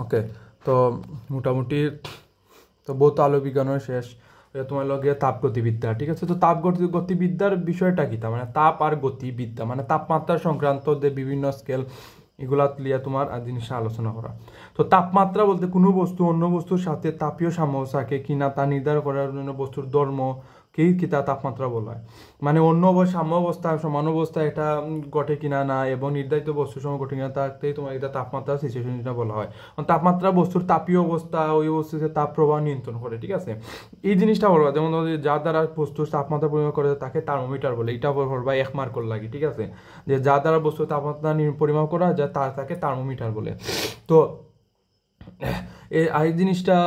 ওকে, তো মোটামুটি তো ভৌত আলো বিজ্ঞানের শেষ। তোমার লগে তাপগতিবিদ্যা, ঠিক আছে। তো গতিবিদ্যার বিষয়টা কি, তার মানে তাপ আর গতিবিদ্যা মানে তাপমাত্রা সংক্রান্ত যে বিভিন্ন স্কেল এগুলা লিয়া তোমার জিনিসটা আলোচনা করা। তো তাপমাত্রা বলতে কোনো বস্তু অন্য বস্তুর সাথে তাপীয় সাম্যাবস্থা থাকে কিনা তা নির্ধারণ করার জন্য বস্তুর ধর্ম কি তা তাপমাত্রা বলা হয়। মানে অন্য সাম্য অবস্থা সমান অবস্থা এটা ঘটে কিনা না এবং নির্ধারিত বস্তুর সময় ঘটে কিনা তাকেই তোমার এটা তাপমাত্রা সিচুয়েশনটা বলা হয়। তাপমাত্রা বস্তুর তাপীয় অবস্থা ওই বস্তুতে তাপ প্রবাহ নিয়ন্ত্রণ করে, ঠিক আছে। এই জিনিসটা বলবা, যেমন যার দ্বারা বস্তুর তাপমাত্রা পরিমাপ করে তাকে থার্মোমিটার বলে, এটা বলবা 1 মার্ক লাগে, ঠিক আছে। যে যার দ্বারা বস্তুর তাপমাত্রা পরিমাপ করা যায় তাকে থার্মোমিটার বলে। তো এই জিনিসটা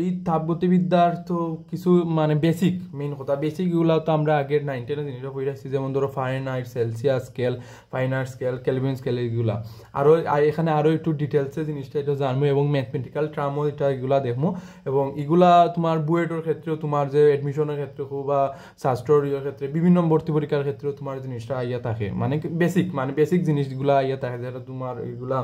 এই তাপগতিবিদ্যার তো কিছু মানে বেসিক মেইন কথা, বেসিকগুলো তো আমরা আগের 9, 10 জিনিসটা পড়ে আসছি, যেমন ধরো Fahrenheit, Celsius scale, Fahrenheit scale, Kelvin scale, এগুলা আরও এখানে আরও একটু ডিটেলসে জিনিসটা এটা জানবো এবং ম্যাথমেটিক্যাল টার্মও এটা এগুলা দেখবো। এবং এগুলা তোমার বুয়েটের ক্ষেত্রেও তোমার যে অ্যাডমিশনের ক্ষেত্রে হোক বা শাস্ত্রীয় ক্ষেত্রে বিভিন্ন ভর্তি পরীক্ষার ক্ষেত্রেও তোমার জিনিসটা আইয়া থাকে, মানে বেসিক জিনিসগুলা আইয়া থাকে যেটা তোমার এগুলা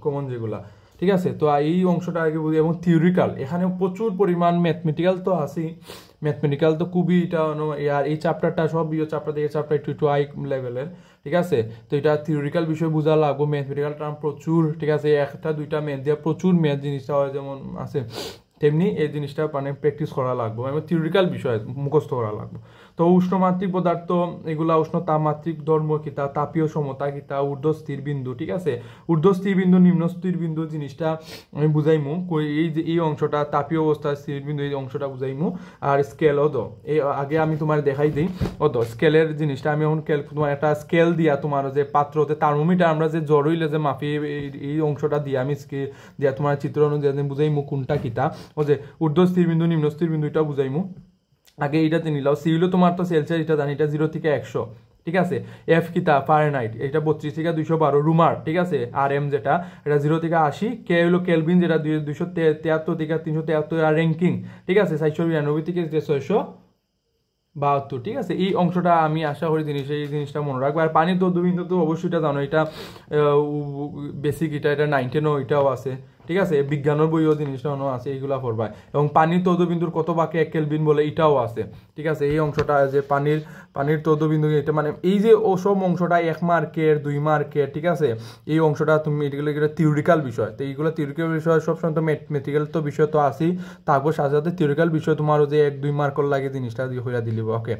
কমন যেগুলা, ঠিক আছে। তো এই অংশটা আগে বুঝি। এবং থিওরিক্যাল এখানে প্রচুর পরিমাণ ম্যাথমেটিক্যাল তো আছেই, ম্যাথমেটিক্যাল তো খুবই এটা আর এই চ্যাপ্টারটা সব চ্যাপ্টার থেকে চ্যাপ্টার একটু হাই লেভেলের, ঠিক আছে। তো এটা থিওরিক্যাল বিষয় বোঝা লাগবো, ম্যাথমেটিক্যাল টার্ম প্রচুর, ঠিক আছে। একটা দুইটা ম্যাথ দিয়ে প্রচুর ম্যাথ জিনিসটা হয় যেমন আছে, তেমনি এই জিনিসটা মানে প্র্যাকটিস করা লাগবে এবং থিওরিক্যাল বিষয় মুখস্থ করা লাগবে। তো উষ্ণমাত্রিক পদার্থ এগুলা উষ্ণ তাপমাত্রিক ধর্ম কিতা, তাপীয় সমতা কিতা, ঊর্ধ্ব স্থির বিন্দু, ঠিক আছে। ঊর্ধ্ব স্থির বিন্দু নিম্ন স্থির বিন্দু জিনিসটা আমি বুঝাইমু, এই যে এই অংশটা তাপীয় অবস্থা স্থির বিন্দু এই অংশটা বুঝাইমু। আর স্কেল এই আগে আমি তোমার দেখাই দিই স্কেলের জিনিসটা। আমি এখন তোমার একটা স্কেল দিয়া তোমার যে পাত্রতে থার্মোমিটার আমরা যে জ্বর হইলে যে মাপি এই অংশটা দিয়ে আমি দিয়া তোমার চিত্র অনুযায়ী বুঝাইমু কোনটা কিতা। যে ঊর্ধ্ব স্থির বিন্দু নিম্ন স্থির বিন্দু এটা বুঝাইমু। আগে এইটাতে নিলাম, সি হলো তোমার তো সেলসিয়াস, এটা জানি এটা 0 থেকে 100, ঠিক আছে। এফ কিতা ফারেনহাইট, এটা 32 থেকে 212 রুমার, ঠিক আছে। আর এম যেটা এটা 0 থেকে 80, কে হলো কেলভিন যেটা 273 থেকে 373, আর র্যাঙ্কিং, ঠিক আছে 492 থেকে 672, ঠিক আছে। এই অংশটা আমি আশা করি এই জিনিসটা মনে রাখবো। আর পানির তদ্বিন্দু তো অবশ্যই এটা জানো, এটা বেসিক, এটা 9, 10 এটাও আছে, ঠিক আছে। বিজ্ঞানের বইও জিনিসটা আছে, এইগুলা পড়বা। এবং পানির তদ্বিন্দুর কত ভাগে 1 কেলভিন বলে এটাও আছে, ঠিক আছে। এই অংশটা যে পানির তদ্বিন্দু এটা মানে এই যে ওসব অংশটা 1 মার্কের 2 মার্কের, ঠিক আছে। এই অংশটা তুমি এগুলো থিওরিক্যাল বিষয়, তো এইগুলো থিওরিক্যাল বিষয় সবসময় তো ম্যাথমেটিক্যাল তো বিষয় তো আছেই, তারপর সাথে সাথে থিওরিক্যাল বিষয় তোমারও যে 1-2 মার্কর লাগে জিনিসটা হইয়া দিলিব। ওকে,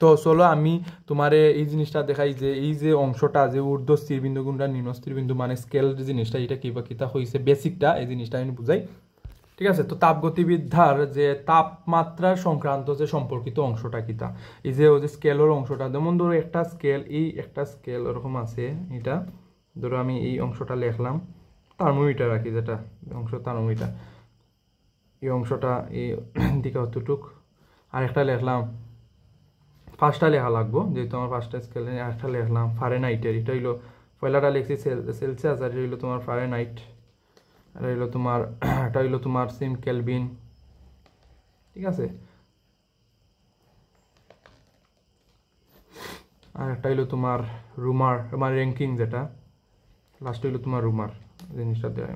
তো চলো আমি তোমার এই জিনিসটা দেখাই যে এই যে অংশটা যে ঊর্ধ্ব স্থির বিন্দু কোনটা নিম্ন স্থির বিন্দু মানে স্কেল যে জিনিসটা এটা কিতা হয়েছে বেসিকটা এই জিনিসটা আমি বুঝাই, ঠিক আছে। তো তাপগতিবিদ্যার যে তাপমাত্রার সংক্রান্ত যে সম্পর্কিত অংশটা কিতা, এই যে ওই যে স্কেলের অংশটা, যেমন ধরো একটা স্কেল ওরকম আছে, এটা ধরো আমি এই অংশটা লিখলাম থার্মোমিটার রাখি, যেটা অংশ থার্মোমিটার, এই অংশটা এই দিকে অতটুক, আর একটা লিখলাম ফার্স্টটা লেখা লাগবো যেহেতু আমার ফার্স্টটা স্কেল, একটা লিখলাম ফারেনহাইটের, এটা হইলো পয়লাটা লিখছি সেলসিয়াস, আর এটা হইলো তোমার ফারেনহাইট, আর হইলো তোমার এটা হইলো তোমার সিম কেলভিন, ঠিক আছে। আর একটা হইলো তোমার রুমার র্যাঙ্কিং, যেটা লাস্ট হইলো তোমার রুমার জিনিসটা দেয়,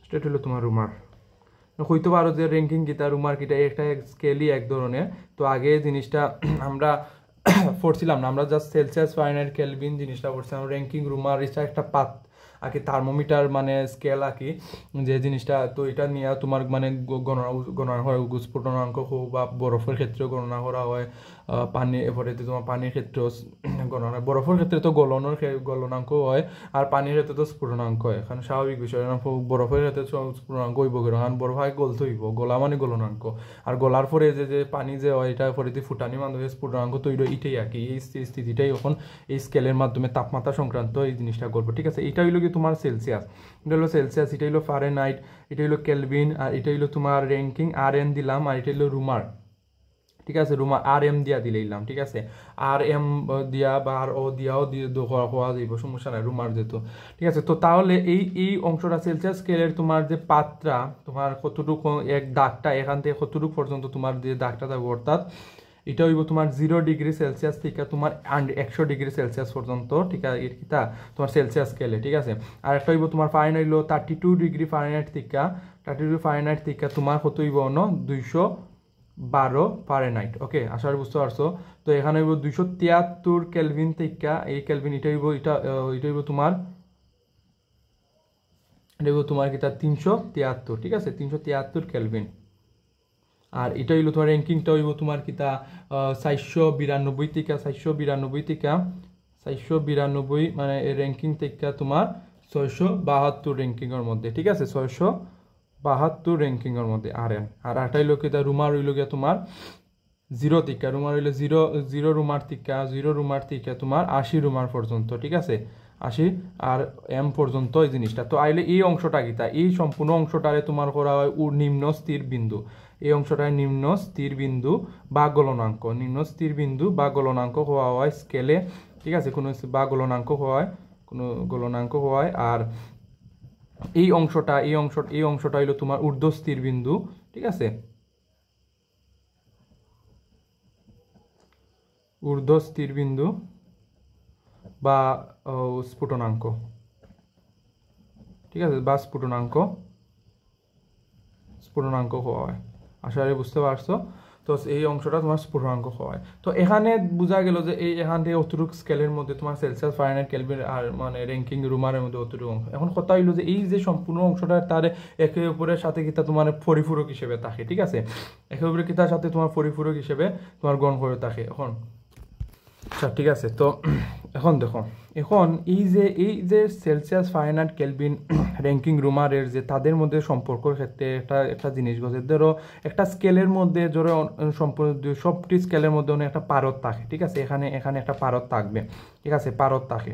এটা হইলো তোমার রুমার। হইতে পারো যে র্যাঙ্কিং কিটা রুমার কিটা একটা স্কেলই এক ধরনের। তো আগে জিনিসটা আমরা পড়ছিলাম না, আমরা জাস্ট সেলসিয়াস ফারেনহাইট কেলভিন জিনিসটা পড়ছিলাম। র্যাঙ্কিং রুমার এটা একটা আর কি থার্মোমিটার মানে স্কেল আর কি যে জিনিসটা, তো এটা নিয়ে তোমার মানে গণনা করা স্ফুটনাঙ্ক হোক বা বরফের ক্ষেত্রেও গণনা করা হয়, পানি এরপরে তোমার পানির ক্ষেত্রেও গণনা, বরফের ক্ষেত্রে তো গলনাঙ্ক হয় আর পানির ক্ষেত্রে তো স্ফুটনাঙ্ক হয়, কারণ স্বাভাবিক বিষয়। বরফের ক্ষেত্রে স্ফুটনাঙ্ক হইব কারণ বরফ আগে গলতে হইব, গলা মানে গলনাঙ্ক, আর গলার পরে যে পানি যে হয় এটা পরে ফুটানি মাধ্যমে স্ফুটনাঙ্ক তৈরি, এটাই আর কি। এই স্থিতিটাই এখন এই স্কেলের মাধ্যমে তাপমাত্রা সংক্রান্ত এই জিনিসটা করবো, ঠিক আছে। এটা হইলো কি তোমার সেলসিয়াস, এটা হলো সেলসিয়াস, এটা হলো ফারেনহাইট, এটা হলো কেলভিন, আর এটা হলো তোমার র্যাঙ্কিং আর এন দিলাম, আর এটা হলো রুমার, ঠিক আছে। রুমার আর এম দিয়া দিলাম, ঠিক আছে। আর এম দিয়া বা আর ও দিয়াও দিয়ে হওয়া যাইব, সমস্যা নাই, রুমার যেত, ঠিক আছে। তো তাহলে এই অংশটা সেলসিয়াস স্কেলের তোমার যে পাত্রা তোমার কতটুকু এক দাগটা এখান থেকে কতটুকু পর্যন্ত তোমার যে দাগটা থাকবে, অর্থাৎ এটা হইব তোমার 0°C থেকে তোমার 100°C পর্যন্ত, ঠিক আছে, এটা তোমার সেলসিয়াস স্কেলে, ঠিক আছে। আর একটা হইব তোমার ফারেনহাইট হইলো 32°F থেকে 32°F থেকে তোমার কত হইব 212 ওকে, আশা করি বুঝতে পারছো। তো এখানে হইব 273 কেলভিন থেকে, এই কেলভিন এটা হইব এটা হইব তোমার কিতা 373, ঠিক আছে, 373 কেলভিন। আর এটা হইলো তোমার র্যাঙ্কিংটা হইব তোমার কিতা 492 থেকে 492 মানে র্যাঙ্কিং থেকে তোমার 672 র্যাঙ্কিংয়ের মধ্যে, ঠিক আছে, 672 র্যাঙ্কিংয়ের মধ্যে। আর আটা হইলো কিতা রুমার হইলো গিয়া তোমার 0 থেকে, রুমার হইলো 0 রুমার থেকে তোমার 80 রুমার পর্যন্ত, ঠিক আছে, 80 আর এম পর্যন্ত এই জিনিসটা। তো আইলে এই অংশটা কিতা, এই সম্পূর্ণ অংশটারে তোমার করা হয় নিম্ন স্থির বিন্দু, এই অংশটায় নিম্ন স্থির বিন্দু বা গলনাঙ্ক হওয়া হয় স্কেলে, ঠিক আছে, কোনো বা গলনাঙ্ক হওয়ায়। আর এই অংশটা হইলো তোমার ঊর্ধ্ব স্থির বিন্দু, ঠিক আছে, ঊর্ধ্ব স্থির বিন্দু বা স্ফুটনাঙ্ক, ঠিক আছে, বা স্ফুটনাঙ্ক হওয়া হয়। আশা করি বুঝতে পারছো। তো এই অংশটা তোমার স্ফুটনাঙ্ক হয়। তো এখানে বোঝা গেল যে এই এখান থেকে অতটুক স্কেলের মধ্যে তোমার সেলসিয়াস, ফারেনহাইট, কেলভিন আর মানে র্যাঙ্কিং রুমারের মধ্যে অতটুকু অংশ। এখন কথা হইলো যে এই যে সম্পূর্ণ অংশটা তার একে অপরের সাথে কিতা তোমার পরিপূরক হিসেবে থাকে, ঠিক আছে, একে অপরের কিতার সাথে তোমার পরিপূরক হিসেবে তোমার গ্রহণ করে থাকে। এখন আচ্ছা, ঠিক আছে। তো এখন দেখো, এখন এই যে সেলসিয়াস, ফারেনহাইট, কেলভিন, র্যাঙ্কিং রুমারের যে তাদের মধ্যে সম্পর্কের ক্ষেত্রে একটা জিনিস ঘটে। ধরো একটা স্কেলের মধ্যে ধরো সবটি স্কেলের মধ্যে একটা পারদ থাকে, ঠিক আছে, এখানে একটা পারদ থাকবে, ঠিক আছে, পারদ থাকে।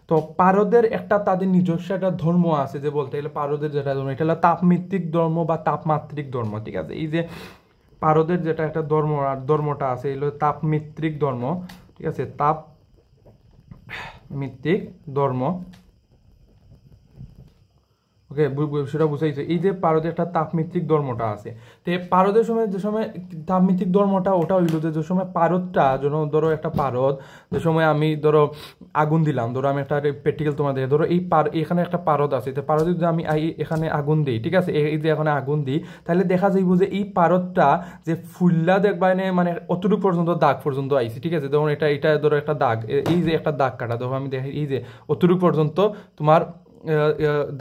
তো পারদের একটা তাদের নিজস্ব একটা ধর্ম আছে, যে বলতে গেলে পারদের যেটা ধর্ম, এটা হলো তাপমিত্রিক ধর্ম বা তাপমাত্রিক ধর্ম, ঠিক আছে। এই যে পারদের যেটা একটা ধর্মটা আছে, এগুলো তাপমিত্রিক ধর্ম, ঠিক আছে, তাপমিত্রিক ধর্ম, ওকে, সেটা বুঝাইছে। এই যে পারদের একটা তাপমিত্রিক ধর্মটা আছে, তো পারদের সময় যে সময় তাপমিত্রিক ধর্মটা ওটা হইলো যে সময় পারদটা, ধরো একটা পারদ, যে সময় আমি ধরো আগুন দিলাম, ধরো আমি একটা প্র্যাকটিক্যাল তোমার দেখে, ধরো এখানে একটা পারদ আছে, তো পারদে যদি আমি এখানে আগুন দিই, ঠিক আছে, এই যে এখানে আগুন দিই, তাহলে দেখা যাইব যে এই পারদটা যে ফুল্লা দেখবা মানে অতটুকু পর্যন্ত দাগ পর্যন্ত আইছে, ঠিক আছে। তখন এটা ধরো একটা দাগ, এই যে একটা দাগ কাটা, দেখো আমি দেখি এই যে অতটুকু পর্যন্ত তোমার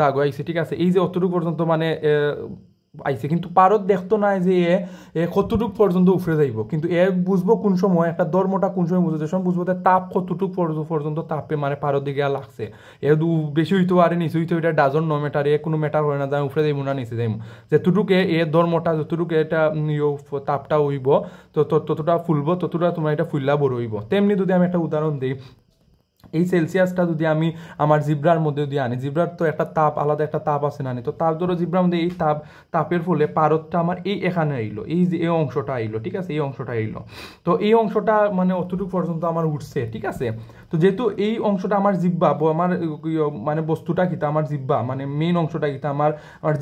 দাগ আইছে, ঠিক আছে, এই যে অতটুকু পর্যন্ত মানে আইছে, কিন্তু পারদ দেখতো না যে এ কতটুক পর্যন্ত উফরে যাইব, কিন্তু এ বুঝবো কোন সময় একটা ধর্মটা কোন সময় বুঝবো, যে সময় বুঝবো তাপ কতটুক পর্যন্ত তাপে মানে পারদ দিকে লাগছে, এ বেশি হইতে পারে নিচে হইতে, এটা ডাজন নো ম্যাটার, এ কোনো ম্যাটার হয় না যে উফরে যাইব না নিচে যাইব, যেটুকু এ ধর্মটা যতটুকু এটা তাপটা হইব, ততটা ফুলবো, ততটা তোমার এটা ফুললা বড় হইব। তেমনি যদি আমি একটা উদাহরণ দিই, এই সেলসিয়াসটা যদি আমি আমার জিব্রার মধ্যে যদি আনি, জিব্রার তো একটা তাপ, আলাদা একটা তাপ আছে না, তো তাপ ধরো জিব্রার মধ্যে এই তাপের ফলে পারদটা আমার এখানে আইলো, এই যে এই অংশটা আইলো, ঠিক আছে, এই অংশটা আইলো। তো এই অংশটা মানে অতটুকু পর্যন্ত আমার উঠছে, ঠিক আছে। তো যেহেতু এই অংশটা আমার জিব্বা, আমার মানে বস্তুটা কিতা আমার জিব্বা, মানে মেইন অংশটা কিতা আমার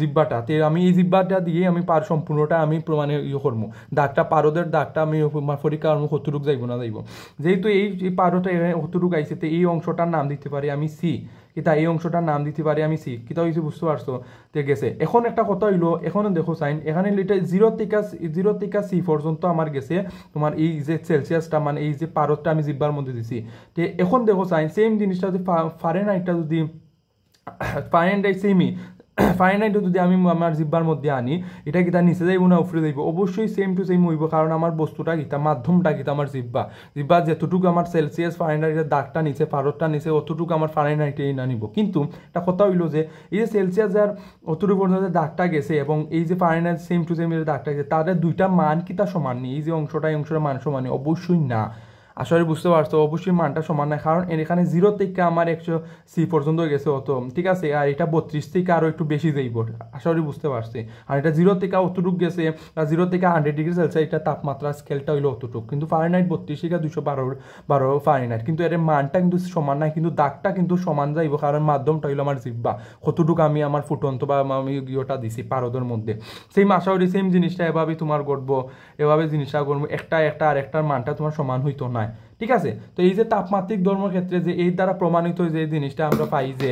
জিব্বাটা, তো আমি এই জিব্বাটা দিয়ে আমি সম্পূর্ণটা আমি মানে করবো, দাগটা পারদের দাগটা আমি পরীক্ষা করবো কতটুকু যাইব না যাইব। যেহেতু এই পারদটা কতটুকু আইছে, এই অংশটার নাম দিতে পারি আমি সি, কিতা এই অংশটার নাম দিতে পারি আমি সি, কিতা হয়েছে বুঝতে পারছো, তে গেছে। এখন একটা কথা হইলো, এখন দেখো সাইন, এখানে এটা 0 থেকে সি পর্যন্ত আমার গেছে তোমার এই যে সেলসিয়াসটা, মানে এই যে পারদটা আমি জিব্বার মধ্যে দিছি। তে এখন দেখো সাইন, সেম জিনিসটা যদি ফারেনহাইটটা যদি ফারেনহাইট যদি আমি আমার জিব্বার মধ্যে আনি, এটা কি তার নিচে যাইব না উপরে যাইব? অবশ্যই সেম টু সেম হইব, কারণ আমার বস্তুটা কিতা, মাধ্যমটা কিতা আমার জিব্বা যেতটুকু আমার সেলসিয়াস ফারেনহাইটের দাগটা নিচে, পারদটা নিচে, অতটুকু আমার ফারেনহাইটে না নিব। কিন্তু একটা কথা হইলো যে এই যে সেলসিয়াস আর অতটুকু পর্যন্ত দাগটা গেছে এবং এই যে ফারেনহাইট সেম টু সেম দাগটা গেছে, তাদের দুইটা মান কিতা সমান নেই, এই যে অংশটা এই অংশটা মান সমান নেই, অবশ্যই না। আসলে বুঝতে পারছো অবশ্যই মানটা সমান না, কারণ এখানে 0 থেকে আমার 100C পর্যন্ত হয়ে গেছে অত, ঠিক আছে, আর এটা 32 থেকে আরও একটু বেশি যাইব, আসলে বুঝতে পারছি। আর এটা 0 থেকে অতটুক গেছে, 0 থেকে 100°C এটা তাপমাত্রা স্কেলটা হইলো অতটুক, কিন্তু ফারেনহাইট 32 থেকে 212 ফারেনহাইট, কিন্তু এর মানটা কিন্তু সমান নাই, কিন্তু দাগটা কিন্তু সমান যাইব, কারণ মাধ্যমটা হইলো আমার জিহ্বা, কতটুকু আমি আমার ফুটন্ত বা আমি ইয়েটা দিছি পারদের মধ্যে। সেম আশা করি সেম জিনিসটা এভাবেই তোমার ঘটবো, এভাবে জিনিসটা করবো, একটা আর একটার মানটা তোমার সমান হইতো না, ঠিক আছে। তো এই যে তাপমাত্রিক ধর্মের ক্ষেত্রে যে এই দ্বারা প্রমাণিত যে জিনিসটা আমরা পাই যে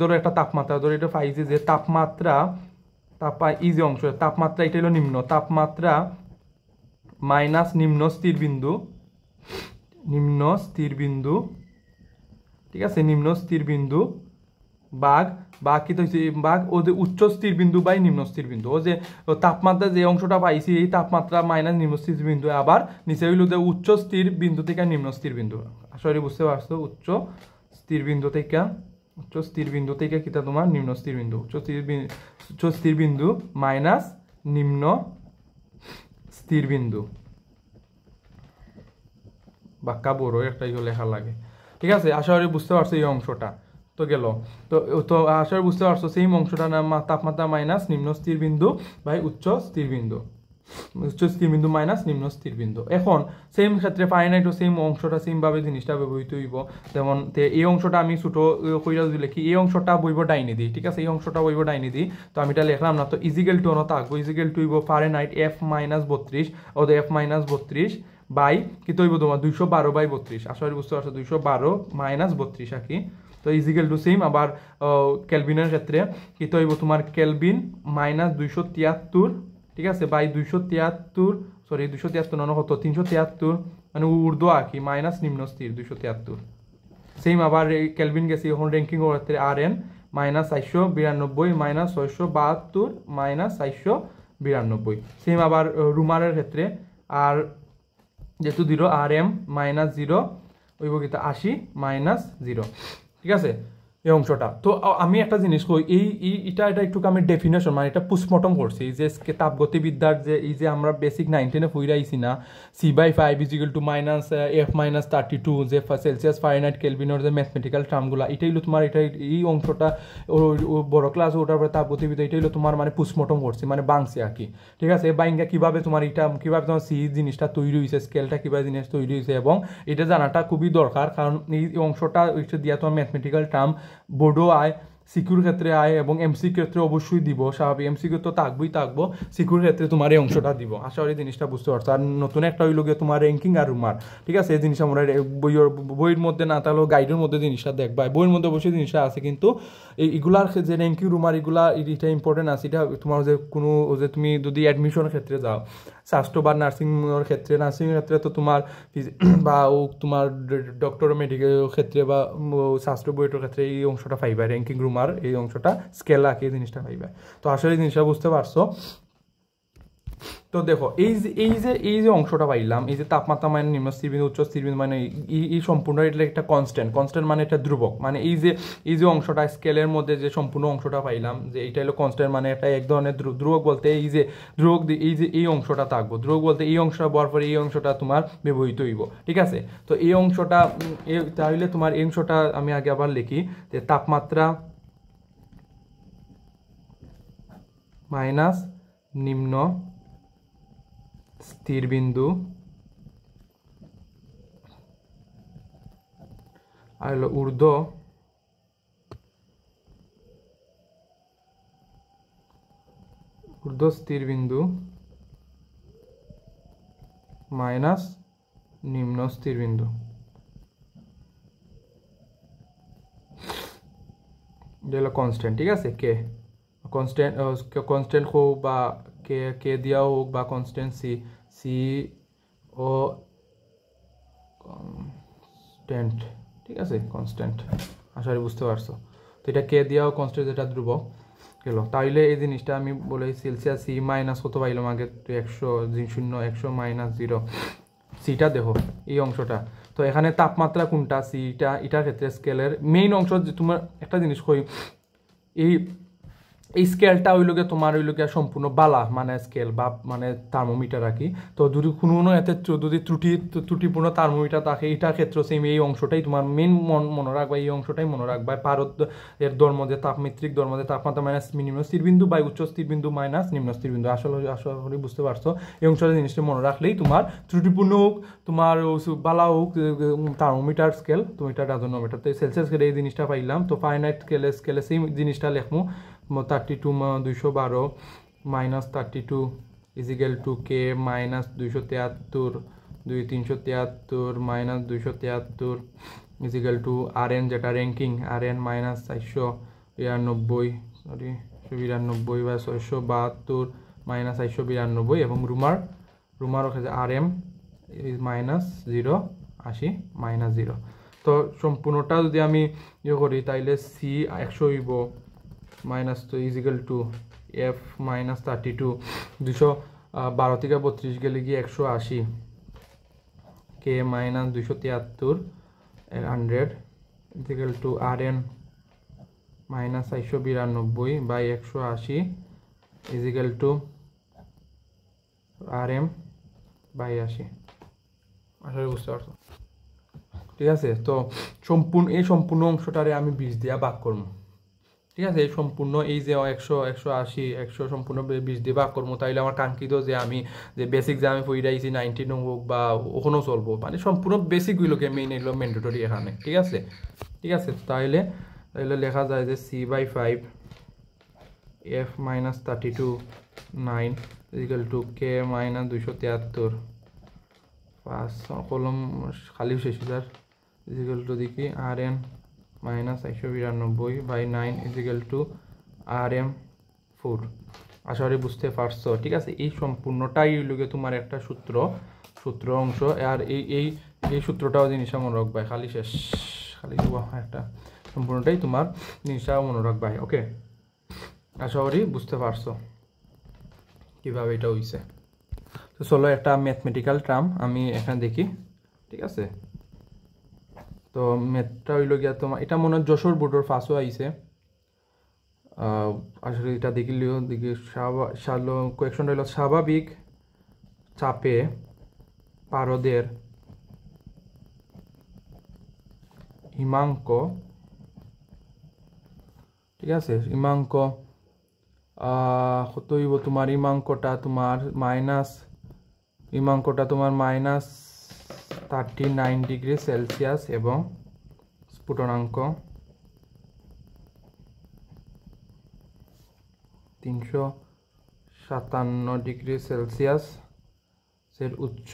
ধরো একটা তাপমাত্রা ধরো এটা পাই যে তাপমাত্রা এই যে অংশ তাপমাত্রা এটা হলো নিম্ন তাপমাত্রা মাইনাস নিম্ন স্থির বিন্দু, ঠিক আছে, নিম্ন স্থির বিন্দু বাঘ কি হয়েছে বাঘ ও যে উচ্চ স্থির বিন্দু বাই নিম্ন স্থির বিন্দু, ও যে তাপমাত্রা যে অংশটা পাইছি এই তাপমাত্রা মাইনাস নিম্ন স্থির বিন্দু, আবার নিচে হইল যে উচ্চ স্থির বিন্দু থেকে নিম্ন স্থির বিন্দু। আসলে বুঝতে পারছো উচ্চ স্থির বিন্দু থেকে কিটা তোমার নিম্ন স্থির বিন্দু, উচ্চ স্থির বিন্দু মাইনাস নিম্ন স্থির বিন্দু, বাক্কা বড় একটা লেখা লাগে, ঠিক আছে। আশা করি বুঝতে পারছো এই অংশটা তো গেল। তো আশা করি বুঝতে পারছো সেই অংশটা নাম তাপমাত্রা মাইনাস নিম্ন স্থির বিন্দু বাই উচ্চ স্থির বিন্দু মাইনাস নিম্ন স্থির বিন্দু। এখন সেম ক্ষেত্রে ফারেনহাইটও সেম অংশটা সেম ভাবে জিনিসটা ব্যবহৃত হইব, যেমন এই অংশটা আমি ছোট কইরা যদি লিখি এই অংশটা বইব ডাইনি দিই, ঠিক আছে, এই অংশটা বইব ডাইনি দিই, তো আমি এটা লিখলাম না, তো ইজিক্যাল টু থাকবো, ইজিক্যাল টু হইব ফারেনহাইট F-32 ও F-32 বাই কি তৈব তোমার 212/32, আসলে বুঝতে পারছো 212 - 32 আঁকি, তো ইজিক্যাল টু সেম। আবার কেলভিনের ক্ষেত্রে কি তৈব তোমার কেলভিন মাইনাস 273, ঠিক আছে, বাই 273 নন কত 373 মানে ঊর্ধ্ব আঁকি মাইনাস নিম্ন স্থির 273, সেম। আবার কেলভিন গেছি এখন র্যাঙ্কিং ক্ষেত্রে RN minus 492 minus 672 minus 492, same. আবার রুমারের ক্ষেত্রে আর যেহেতু 0 RM মাইনাস 0 ওই বগিতা 80 মাইনাস 0, ঠিক আছে এই অংশটা। তো আমি একটা জিনিস কই এটা একটু আমি ডেফিনেশন মানে এটা পোস্টমর্টম করছি, যে তাপগতিবিদ্যার যে এই যে আমরা বেসিক 9-10 পড়ে আইছি না, C/5 = -F-32 যে সেলসিয়াস ফারেনহাইট কেলভিনের যে ম্যাথমেটিক্যাল টার্মগুলো, এটাই হলো তোমার এটা এই অংশটা বড় ক্লাস ওটার পরে তাপগতিবিদ্যা এটাই হলো তোমার মানে পোস্টমর্টম করছি মানে বাংছে আর কি, ঠিক আছে। বাইঙ্গা কিভাবে তোমার এটা কিভাবে তোমার জিনিসটা তৈরি হয়েছে, স্কেলটা কিভাবে জিনিস তৈরি হয়েছে, এবং এটা জানাটা খুবই দরকার, কারণ এই অংশটা দিয়া তোমার ম্যাথমেটিক্যাল টার্ম বোর্ডও আয়, সিকিউর ক্ষেত্রে আয়, এবং এমসি ক্ষেত্রে অবশ্যই দিব, স্বাভাবিক এমসিকিউ তো থাকবো, সিকিউর ক্ষেত্রে তোমার এই অংশটা দিব। আশা করি জিনিসটা বুঝতে পারছো। আর নতুন একটা হইল গিয়ে তোমার র্যাঙ্কিং আর রুমার, ঠিক আছে, এই জিনিসটা আমরা বইয়ের মধ্যে না থাকলেও গাইডের মধ্যে জিনিসটা দেখবা, বইয়ের মধ্যে অবশ্যই জিনিসটা আছে, কিন্তু এইগুলার যে র্যাঙ্কিং রুমার এগুলা এটা ইম্পর্টেন্ট আছে, এটা তোমার যে কোনো যে তুমি যদি অ্যাডমিশনের ক্ষেত্রে যাও স্বাস্থ্য বা নার্সিংয়ের ক্ষেত্রে তো তোমার বা তোমার ডক্টর মেডিকেল ক্ষেত্রে বা স্বাস্থ্য বইয়ের ক্ষেত্রে এই অংশটা পাইবা, র্যাঙ্কিং রুমার এই অংশটা স্কেল আঁকি এই জিনিসটা পাইবা। তো আসলে এই জিনিসটা বুঝতে পারছো। তো দেখো এই যে অংশটা পাইলাম, এই যে তাপমাত্রা মানে নিম্ন স্থিরবিন্দু উচ্চ স্থিরবিন্দু মানে এই সম্পূর্ণ এটা একটা কনস্ট্যান্ট মানে এটা ধ্রুবক, মানে এই যে অংশটা স্কেলের মধ্যে যে সম্পূর্ণ অংশটা পাইলাম যে এটা হলো কনস্ট্যান্ট, মানে এটা এক ধরনের ধ্রুবক বলতে এই যে ধ্রুবক এই অংশটা থাকবো, ধ্রুবক বলতে এই অংশটা বলার পরে এই অংশটা তোমার ব্যবহৃত হইব, ঠিক আছে। তো এই অংশটা তাহলে তোমার এই অংশটা আমি আগে আবার লিখি যে তাপমাত্রা মাইনাস নিম্ন স্থির বিন্দু আর হলো ঊর্ধ্ব স্থির বিন্দু মাইনাস নিম্ন স্থির বিন্দু, এটা হলো কনস্ট্যান্ট, ঠিক আছে। কনস্ট্যান্ট হোক বা কে দিয়াও হোক বা কনস্ট্যান্ট সি ও কনস্ট্যান্ট, ঠিক আছে, কনস্ট্যান্ট। আশা করি বুঝতে পারছো। তো এটা কে দিয়াও কনস্ট্যান্ট, যেটা ধ্রুবক গেল। তাইলে এই জিনিসটা আমি বলে সেলসিয়াস সি মাইনাস কত পাইলাম আগে 100 মাইনাস 0, সিটা দেখো এই অংশটা। তো এখানে তাপমাত্রা কোনটা সিটা, এটার ক্ষেত্রে স্কেলের মেইন অংশ যে তোমার একটা জিনিস কই এই স্কেলটা হইল গিয়ে তোমার হইল গিয়ে সম্পূর্ণ বালা মানে স্কেল বা মানে থার্মোমিটার আর কি। তো যদি কোনো এতে যদি ত্রুটিপূর্ণ থার্মোমিটার থাকে এটার ক্ষেত্রে সেম এই অংশটাই তোমার মেন মনে রাখবা, এই অংশটাই মনে রাখবা। পারদ এর মধ্যে তাপমাত্রিক মধ্যে তাপমাত্রা মাইনাস নিম্ন স্থিরবিন্দু বা উচ্চ স্থিরবিন্দু মাইনাস নিম্ন স্থিরবিন্দু। আসলে আশা করি বুঝতে পারছো। এই অংশটা জিনিসটা মনে রাখলেই তোমার ত্রুটিপূর্ণ হোক তোমার বালা হোক থার্মোমিটার স্কেল তুমি এটা ডাজনোমিটার। তো সেলসিয়াস স্কেলে এই জিনিসটা পাইলাম। তো ফারেনহাইট স্কেলে সেই জিনিসটা লেখমু 32 212 minus 32 is equal two K minus 273 373 minus 273 is equal to R N যেটা র্যাঙ্কিং আর এন মাইনাস 492 সরি 92 বা 672 মাইনাস 492 এবং রুমার কাছে আর এম মাইনাস 0 80 মাইনাস 0। তো সম্পূর্ণটা যদি আমি ইয়ে করি তাইলে সি 100 হইব মাইনাস তো ইজিক্যাল টু এফ মাইনাস 32 212 থেকে 32 গেলে গিয়ে 180 K minus 273 100 equal to R N minus 492 by 180 equal to R M by 80। আসলে বুঝতে পারছো? ঠিক আছে। তো এই সম্পূর্ণ অংশটারে আমি 20 দিয়া ভাগ করবো। ঠিক আছে, এই সম্পূর্ণ এই যে 100 180 100 সম্পূর্ণ 20 দিয়ে ভাগ করবো। তাইলে আমার কাঙ্ক্ষিত যে আমি যে বেসিক যে আমি পড়াইছি 19 হোক বা ওখানেও চলবো, মানে সম্পূর্ণ বেসিকগুলোকে মেইন এলো ম্যান্ডেটরি এখানে। ঠিক আছে, ঠিক আছে। তাইলে লেখা যায় যে C/5 F minus 32 9 equal to K minus 273 5 কলম খালি 6000 ইকুয়াল টু দেখি R N minus 192 by 9 equal to R M 4। আশা করি বুঝতে পারছো। ঠিক আছে, এই সম্পূর্ণটাই হইলে তোমার একটা সূত্র অংশ। আর এই সূত্রটাও জিনিসটা মনে রাখবে, খালি শেষ খালি একটা সম্পূর্ণটাই তোমার জিনিসটা মনে রাখবে। ওকে, আশা করি বুঝতে পারছো কিভাবে এটা হইছে। তো চলো একটা ম্যাথমেটিক্যাল টার্ম আমি এখানে দেখি। ঠিক আছে, তো ম্যাথটা হইল গিয়া তোমার এটা মনে হয় যশোর বোর্ডের ফার্স্টও আইছে। আসলে এটা দেখিলেও দেখি কোয়েকশনটা হইল স্বাভাবিক চাপে পারদের হিমাঙ্ক। ঠিক আছে, হিমাঙ্ক কত হইব তোমার হিমাঙ্কটা তোমার মাইনাস 39 ডিগ্রি সেলসিয়াস এবং স্ফুটনাঙ্ক 357 ডিগ্রি সেলসিয়াস এর উচ্চ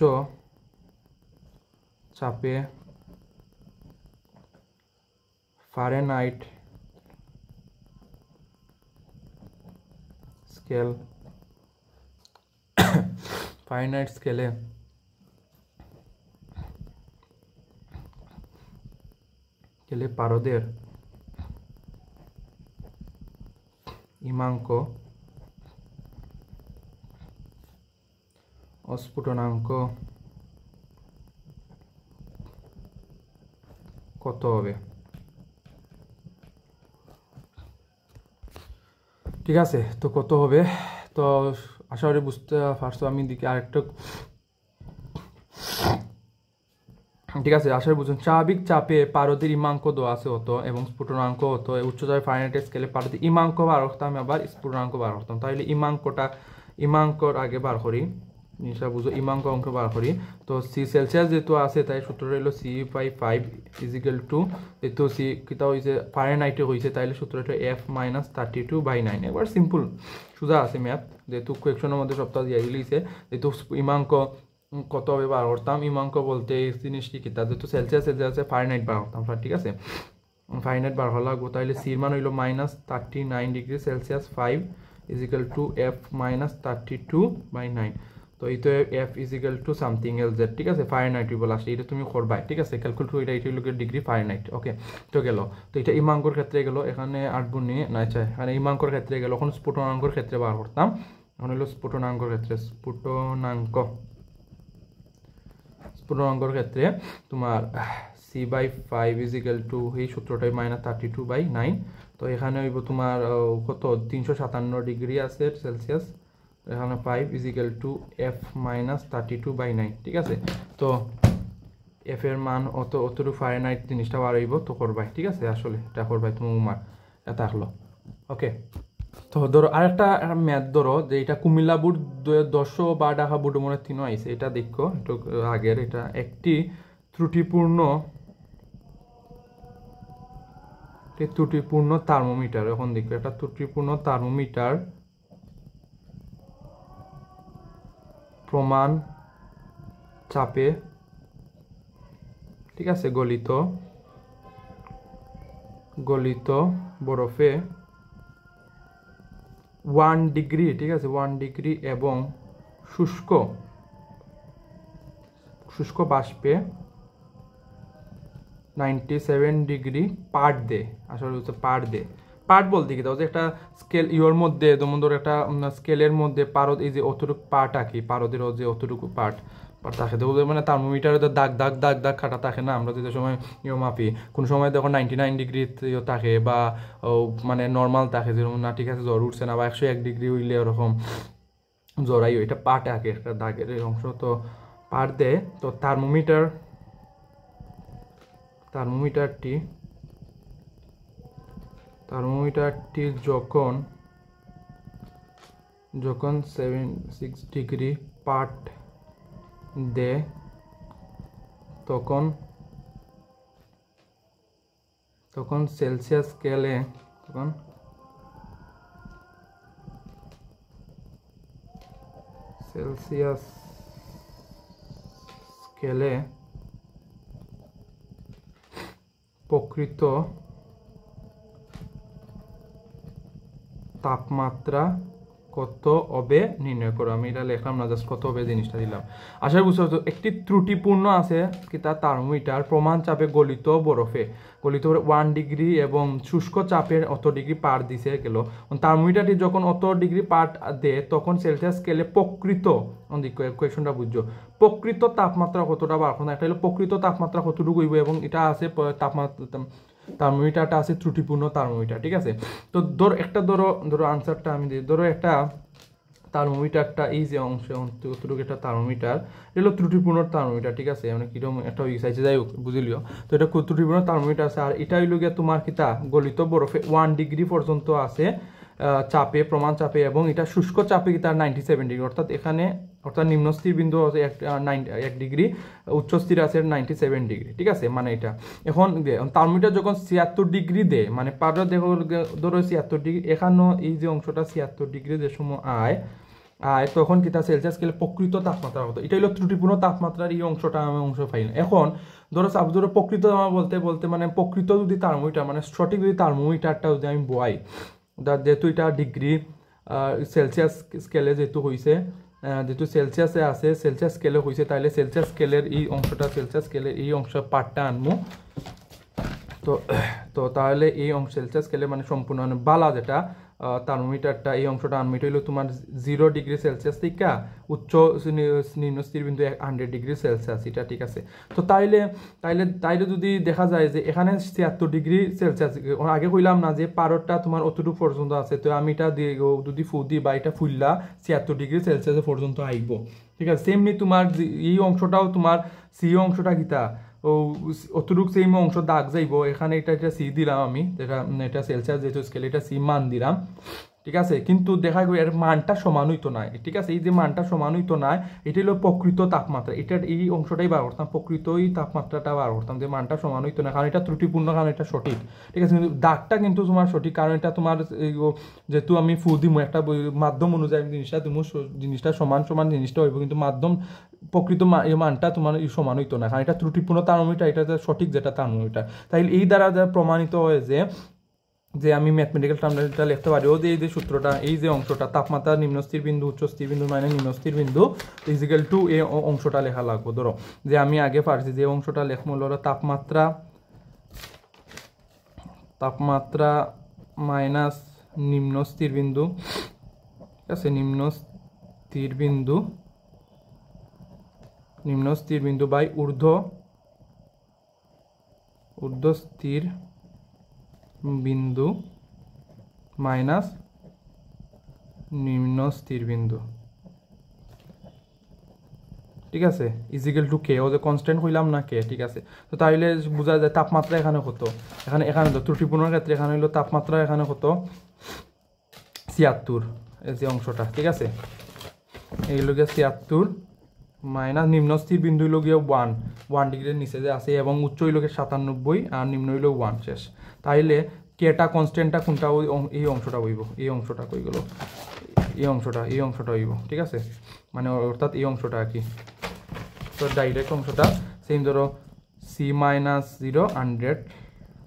চাপে ফারেনহাইট স্কেলে পারদের হিমাঙ্ক ও স্ফুটনাঙ্ক কত হবে? ঠিক আছে, তো কত হবে? তো আশা করি বুঝতে পারছো। আমি দিকে আরেকটা, ঠিক আছে, আশা করি বুঝুন। স্বাভাবিক চাপে পারদের হিমাঙ্ক দেওয়া আছে অত এবং স্ফুটনাঙ্ক অত। উচ্চতায় ফারেনহাইট স্কেলে পারদের হিমাঙ্ক বার করতাম, আবার স্ফুটনাঙ্ক বার করতাম। তাহলে হিমাঙ্কর আগে বার করি, জিনিসটা বুঝো। হিমাঙ্ক অঙ্ক বার করি। তো সি সেলসিয়াস যেহেতু আছে তাই সূত্রটা হলো C/5 ইজিক্যাল টু যেহেতু সি কিতা হয়েছে ফারেনহাইটে হয়েছে তাইলে সূত্রটা F মাইনাস 32 বাই 9। একবার সিম্পল সোজা আছে ম্যাথ, যেহেতু কোয়েকশনের মধ্যে সপ্তাহ দিয়ে দিয়েছে। যেহেতু হিমাঙ্ক কত হবে বার করতাম, হিমাঙ্ক বলতে এই জিনিসটি কিতা যেহেতু সেলসিয়াস আছে ফারেনহাইট বার করতাম। ঠিক আছে, ফারেনহাইট বার হওয়া লাগবো। তাহলে সির মান হইল minus 39 degree Celsius 5 equal to F minus 32 by 9। তো এই তো F ইজিক্যাল টু সামথিং এল জেড। ঠিক আছে, ফারেনহাইট বলে আসলে এটা তুমি করবাই। ঠিক আছে, ক্যালকুলেট এটা হইল ডিগ্রি ফারেনহাইট। ওকে, তো গেল। তো এটা হিমাঙ্কর ক্ষেত্রে গেল, এখানে 8 গুণ নিয়ে না চাই, এখানে হিমাঙ্কর ক্ষেত্রে গেল। এখন স্ফুটনাঙ্কর ক্ষেত্রে বার করতাম। এখন হলো স্ফুটনাঙ্কর ক্ষেত্রে স্ফুটনাঙ্কর ক্ষেত্রে তোমার c/5 ইজ ইকুয়াল টু এই সূত্রটাই -32/9। তো এখানে হইব তোমার কত 357 ডিগ্রি আছে সেলসিয়াস, এখানে 5 ইজ ইকুয়াল টু f -32/9। ঠিক আছে, তো এফ এর মান অতটুকু ফারেনহাইট জিনিসটা বার হইব তো করবাই। ঠিক আছে, আসলে এটা করবাই তুমি উমার এটা হলো ওকে। তো ধরো আরেকটা ম্যাথ ধরো যে এটা কুমিল্লা বোর্ড 10 বা ঢাকা বোর্ড মনে তিনও আইছে, এটা দেখো একটু আগের। এটা একটি ত্রুটিপূর্ণ থার্মোমিটার, এখন দেখো একটা ত্রুটিপূর্ণ থার্মোমিটার প্রমাণ চাপে, ঠিক আছে, গলিত বরফে 1 ডিগ্রি, ঠিক আছে 1 ডিগ্রি এবং শুষ্ক বাষ্পে 97 ডিগ্রি পার্ট দে। আসলে হচ্ছে পার্ট বলতে কি দাও যে একটা স্কেল ইওর মধ্যে যেমন ধরো একটা স্কেলের মধ্যে পারদ, এই যে অতটুকু পার্ট আঁকি, পারদের যে অতটুকু পার্ট থাকে দেখো, মানে থার্মোমিটারে তো দাগ দাগ দাগ দাগ কাটা থাকে না, আমরা যে সময় ইয়ে মাপি কোন সময় দেখো 99 ডিগ্রি থাকে বা মানে নর্মাল থাকে, যেরকম না ঠিক আছে জ্বর উঠছে না, বা 101 ডিগ্রি হইলে ওরকম জ্বরাই, এটা পার্ট আঁকে একটা দাগের এই অংশ, তো পার্ট দেয়। তো থার্মোমিটারটি যখন 76 ডিগ্রি পার্ট দেয় তখন সেলসিয়াস স্কেলে প্রকৃত তাপমাত্রা কত হবে নির্ণয় করো। আমি এটা লিখলাম না, জাস্ট কত হবে জিনিসটা দিলাম। আশা বুঝতে পারছো, একটি ত্রুটিপূর্ণ আছে কি তার থার্মোমিটার প্রমাণ চাপে গলিত বরফে 1 ডিগ্রি এবং শুষ্ক চাপের অত ডিগ্রি পার দিছে গেল। থার্মোমিটারটি যখন অত ডিগ্রি পার দেয় তখন সেলসিয়াস স্কেলে প্রকৃত কোয়েশনটা বুঝছো, প্রকৃত তাপমাত্রা কতটা বার করো। একটা হলো প্রকৃত তাপমাত্রা কতটুকু হইব, এবং এটা আছে থার্মোমিটারটা আছে ত্রুটিপূর্ণ থার্মোমিটার। ঠিক আছে, তো ধরো আনসারটা আমি দিই। ধরো একটা থার্মোমিটারটা এই যে অংশ অতটুকু একটা থার্মোমিটার, এটা হলো ত্রুটিপূর্ণ থার্মোমিটার। ঠিক আছে, মানে কিরকম একটা ইসাইছে যাই হোক বুঝলিও। তো এটা ত্রুটিপূর্ণ থার্মোমিটার আছে, আর এটা হইল গিয়া তোমার কিতা গলিত বরফে 1 ডিগ্রি পর্যন্ত আছে চাপে, প্রমাণ চাপে, এবং এটা শুষ্ক চাপে কিতা 97 ডিগ্রি, অর্থাৎ নিম্নস্থির বিন্দু আছে 1 ডিগ্রি, উচ্চস্থির আছে 97 ডিগ্রি। ঠিক আছে, মানে এটা এখন থার্মোমিটার যখন 76 ডিগ্রি দেয়, মানে পারো দেখো ধরো 76 ডিগ্রি, এখানে এই যে অংশটা 76 ডিগ্রি যে সময় তখন কিতা সেলসিয়াস স্কেলে প্রকৃত তাপমাত্রা কত, এটা হলো ত্রুটিপূর্ণ তাপমাত্রার এই অংশটা আমি পাই না। এখন ধরো প্রকৃত বলতে মানে প্রকৃত যদি থার্মোমিটার, মানে সঠিক যদি থার্মোমিটারটা যদি আমি বয়াই, যেহেতু এটা ডিগ্রি সেলসিয়াস স্কেলে যেহেতু হয়েছে, যেহেতু সেলসিয়াসে আছে, সেলসিয়াস স্কেলে হয়েছে, তাহলে সেলসিয়াস স্কেলের এই অংশ পার্টটা আনবো। তো তাহলে এই অংশ সেলসিয়াস স্কেলে মানে সম্পূর্ণ বালা যেটা থার্মোমিটারটা এই অংশটা আনবো, এটা হলো তোমার 0 ডিগ্রি সেলসিয়াস থেকে উচ্চ নিম্নস্থির বিন্দু 100 ডিগ্রি সেলসিয়াস, এটা ঠিক আছে। তো তাইলে যদি দেখা যায় যে এখানে 76 ডিগ্রি সেলসিয়াস, আগে কইলাম না যে পারদটা তোমার অতটুকু পর্যন্ত আছে, তো আমি এটা যদি ফুদি বা এটা ফুললা 76 ডিগ্রি সেলসিয়াস পর্যন্ত আইব। ঠিক আছে, সেমনি তোমার এই অংশটাও তোমার অংশটা কিতা অতটুকু সেম অংশ দাগ যাইব, এখানে এটা সি দিলাম আমি, এটা সেলসিয়াস যেহেতু স্কেল, এটা সি মান দিলাম। ঠিক আছে, কিন্তু দেখা গেল এর মানটা সমান হইতো না। ঠিক আছে, এই যে মানটা সমান হইতো না, এটা হলো প্রকৃত তাপমাত্রা, এই অংশটাই বার করতাম, প্রকৃত তাপমাত্রাটা বার করতাম, যে মানটা সমান হইতো না, কারণ এটা ত্রুটিপূর্ণ, কারণ এটা সঠিক। ঠিক আছে, কিন্তু দাগটা কিন্তু তোমার সঠিক, কারণ এটা তোমার যেহেতু আমি ফু দিমু একটা মাধ্যম অনুযায়ী জিনিসটা সমান জিনিসটা হইব, কিন্তু মাধ্যম প্রকৃত মানটা তোমার সমান হইতো না, কারণ এটা ত্রুটিপূর্ণ থার্মোমিটার, এটা সঠিক যেটা থার্মোমিটার। তাই এই দ্বারা প্রমাণিত হয় যে আমি ম্যাথমেটিক্যাল টার্মটা লিখতে পারি, ও যে এই যে সূত্রটা, এই যে অংশটা তাপমাত্রা নিম্নস্থির বিন্দু উচ্চস্থির বিন্দু মানে নিম্নস্থির বিন্দু ইজিক্যাল টু এই অংশটা লেখা লাগবো। ধরো যে আমি আগে পারছি যে অংশটা লেখবো হলো তাপমাত্রা মাইনাস নিম্নস্থির বিন্দু, ঠিক আছে, নিম্নস্থির বিন্দু বাই ঊর্ধ্ব স্থির বিন্দু মাইনাস নিম্ন স্থির বিন্দু, ঠিক আছে, ইজিক্যাল টু কে, ও যে কনস্ট্যান্ট হইলাম না কে, ঠিক আছে। তো তাহলে বোঝা যায় তাপমাত্রা এখানে কত, এখানে তো ত্রুটিপূর্ণর ক্ষেত্রে এখানে হইলো তাপমাত্রা এখানে কত 76, এই যে অংশটা, ঠিক আছে, এইগুলো গিয়ে 76 মাইনাস নিম্ন স্থির বিন্দু হইল গিয়ে 1 ডিগ্রির নিচে যে আছে, এবং উচ্চ হইল গিয়ে 97 আর নিম্ন হইল 1 শেষ। তাইলে কেটা কনস্ট্যান্টটা কোনটা, এই অংশটা হইব, এই অংশটা কই গেল, এই অংশটা হইব, ঠিক আছে, মানে অর্থাৎ এই অংশটা আর কি। তো ডাইরেক্ট অংশটা সেম ধরো সি মাইনাস 0 100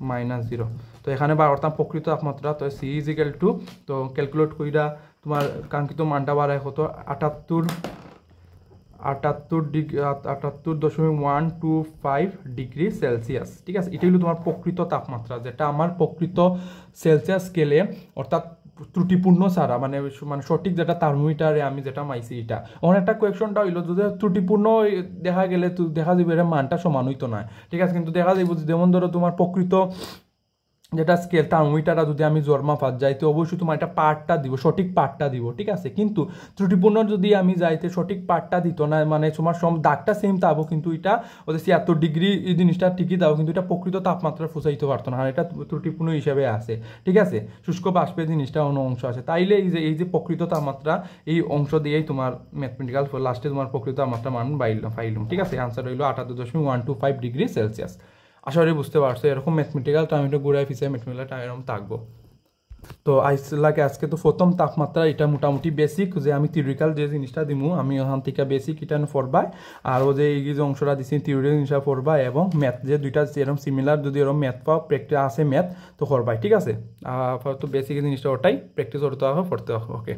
মাইনাস 0, তো এখানে অর্থাৎ প্রকৃত তাপমাত্রা, তো সি ইজ ইকুয়াল টু, তো ক্যালকুলেট কইরা তোমার কাঙ্ক্ষিত মানটা বাড়ায় কত 78.125 ডিগ্রি সেলসিয়াস, ঠিক আছে। এটা হলো তোমার প্রকৃত তাপমাত্রা, যেটা আমার প্রকৃত সেলসিয়াস স্কেলে অর্থাৎ ত্রুটিপূর্ণ ছাড়া, মানে সঠিক যেটা থার্মোমিটারে আমি যেটা মাইছি এটা। অনেক একটা কোয়েকশনটা হইলো যদি ত্রুটিপূর্ণ দেখা গেলে দেখা যাবে এটা মানটা সমান হইতো না, ঠিক আছে, কিন্তু দেখা যাবে যেমন ধরো তোমার প্রকৃত যেটা স্কেল থার্মোমিটারটা যদি আমি জর্মা ফাত যাই, তো অবশ্যই তোমার একটা পার্টটা দিব, সঠিক পার্টটা দিব, ঠিক আছে। কিন্তু ত্রুটিপূর্ণ যদি আমি যাইতে সঠিক পার্টটা দিত না, মানে তোমার দাগটা সেম তাবো, কিন্তু এটা ওদের 76 ডিগ্রি এই জিনিসটা ঠিকই দাও, কিন্তু এটা প্রকৃত তাপমাত্রা ফুসাইতে পারতো না, আর এটা ত্রুটিপূর্ণ হিসেবে আছে, ঠিক আছে। শুষ্ক বাষ্পের জিনিসটা অন্য অংশ আছে, তাইলে এই যে প্রকৃত তাপমাত্রা এই অংশ দিয়েই তোমার ম্যাথমেটিক্যাল লাস্টে তোমার প্রকৃত তাপমাত্রা মান পাইলাম, ঠিক আছে। আনসার হইল 78.125 ডিগ্রি সেলসিয়াস। আশা করি বুঝতে পারছো, এরকম ম্যাথমেটিক্যাল টাইমটা ঘুরাই ফিসে ম্যাথমেটিক্যাল টাইম এরকম থাকবো। তো আজকে তো প্রথম তাপমাত্রা এটা মোটামুটি বেসিক, যে আমি থিওরিক্যাল যে জিনিসটা দিমু আমি ওখান থেকে বেসিক এটা পড়বাই, আর ও যে এই যে অংশটা দিচ্ছি থিওরি জিনিসটা পড়বাই, এবং ম্যাথ যে দুইটা এরকম সিমিলার যদি এরকম ম্যাথ পাও প্র্যাকটিস আছে ম্যাথ তো করবাই, ঠিক আছে। তো বেসিক জিনিসটা ওটাই প্র্যাকটিস করতে হবে, পড়তে হবে, ওকে।